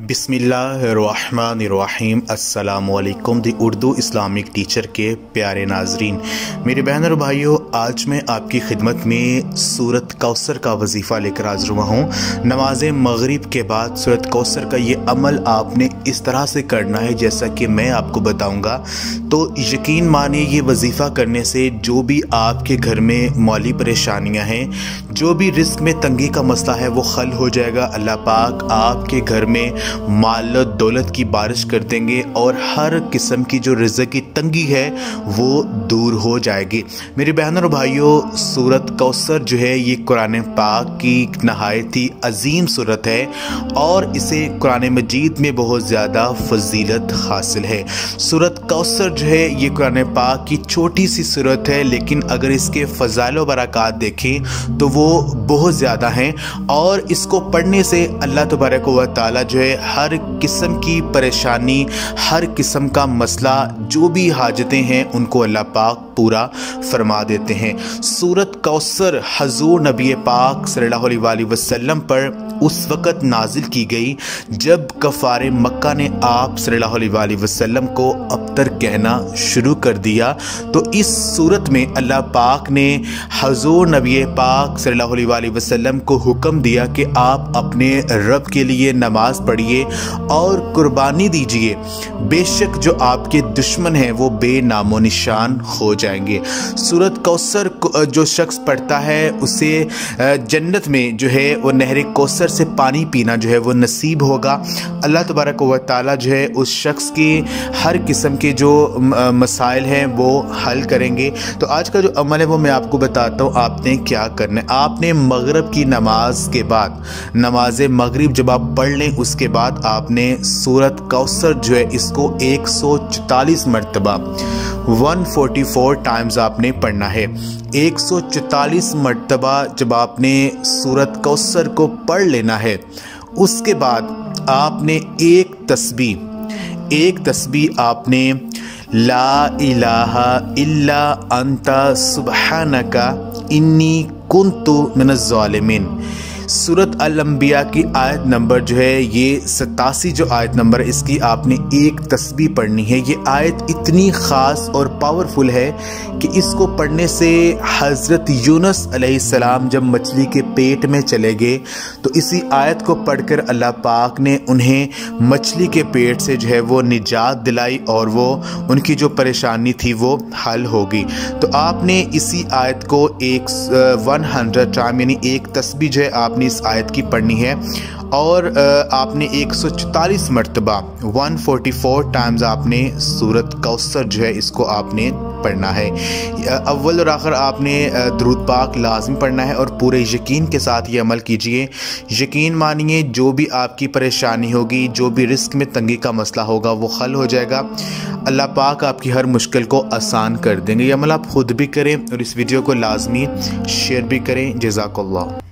बिस्मिल्लाहिर्रहमानिर्रहीम। अस्सलामुअलैकुम दी Urdu Islamic teacher के प्यारे नाजरीन, मेरे बहन और भाइयों, आज मैं आपकी खिदमत में सूरत कौसर का वजीफ़ा लेकर हाज़िर हुआ हूँ। नमाज मगरिब के बाद सूरत कौसर का ये अमल आपने इस तरह से करना है जैसा कि मैं आपको बताऊँगा। तो यकीन मानिए ये वजीफ़ा करने से जो भी आपके घर में माली परेशानियाँ हैं, जो भी रिस्क में तंगी का मसला है, वो हल हो जाएगा। अल्लाह पाक आपके घर में माल दौलत की बारिश कर देंगे और हर किस्म की जो रिज़्क़ की तंगी है वो दूर हो जाएगी। मेरी बहनों और भाइयों, सूरत कौसर जो है ये कुरान पाक की नहायत ही अजीम सूरत है और इसे कुरान मजीद में बहुत ज़्यादा फजीलत हासिल है। सूरत कौसर जो है ये कुरान पाक की छोटी सी सूरत है, लेकिन अगर इसके फ़ज़ाइल व बरक़ात देखें तो वो बहुत ज़्यादा हैं और इसको पढ़ने से अल्लाह तबारक व तआला जो है हर किस्म की परेशानी, हर किस्म का मसला, जो भी हाजतें हैं उनको अल्लाह पाक पूरा फरमा देते हैं। सूरत कौसर हजूर नबी पाक सल्लल्लाहु अलैहि वसल्लम पर उस वक़्त नाजिल की गई जब कफ़ारे मक्का ने आप सल्लल्लाहु अलैहि वसल्लम को अबतर कहना शुरू कर दिया। तो इस सूरत में अल्लाह पाक ने हजूर नबी पाक सल्लल्लाहु अलैहि वसल्लम को हुक्म दिया कि आप अपने रब के लिए नमाज पढ़िए और कुर्बानी दीजिए, बेशक जो आपके दुश्मन हैं वो बेनामो निशान हो जाएंगे। सूरत कौसर जो शख्स पढ़ता है उसे जन्नत में जो है वो नहर कौसर से पानी पीना जो है वो नसीब होगा। अल्लाह तबारक व तआला जो है उस शख्स की हर किस्म के जो मसाइल हैं वो हल करेंगे। तो आज का जो अमल है वो मैं आपको बताता हूँ आपने क्या करना है। आपने मगरिब की नमाज के बाद, नमाज मगरिब जब आप पढ़ लें उसके बाद आपने सूरत कौसर जो है इसको 144 मरतबा 144 टाइम्स आपने पढ़ना है। 144 मरतबा जब आपने सूरत कौसर को पढ़ लेना है, उसके बाद आपने एक तस्बीह आपने ला इलाहा इल्ला अंता सुब्हानका इन्नी कुन्तु मिनज़ ज़ालिमीन। सूरत अल-अंबिया की आयत नंबर जो है ये 87 जो आयत नंबर है, इसकी आपने एक तस्बीह पढ़नी है। ये आयत इतनी ख़ास और पावरफुल है कि इसको पढ़ने से हज़रत यूनुस अलैहिस्सलाम जब मछली के पेट में चले गए तो इसी आयत को पढ़कर अल्लाह पाक ने उन्हें मछली के पेट से जो है वो निजात दिलाई और वो उनकी जो परेशानी थी वो हल हो गई। तो आपने इसी आयत को 100 टाइम यानी एक तस्बीह जो है आपने इस आयत की पढ़नी है और आपने 144 मरतबा 144 टाइम्स आपने सूरत कौसर जो है इसको आपने पढ़ना है। अव्वल और आखिर आपने दुरूद पाक लाज़मी पढ़ना है और पूरे यकीन के साथ ये अमल कीजिए। यकीन मानिए जो भी आपकी परेशानी होगी, जो भी रिस्क में तंगी का मसला होगा वो हल हो जाएगा। अल्लाह पाक आपकी हर मुश्किल को आसान कर देंगे। ये अमल आप खुद भी करें और इस वीडियो को लाज़मी शेयर भी करें। जज़ाकल्लाह।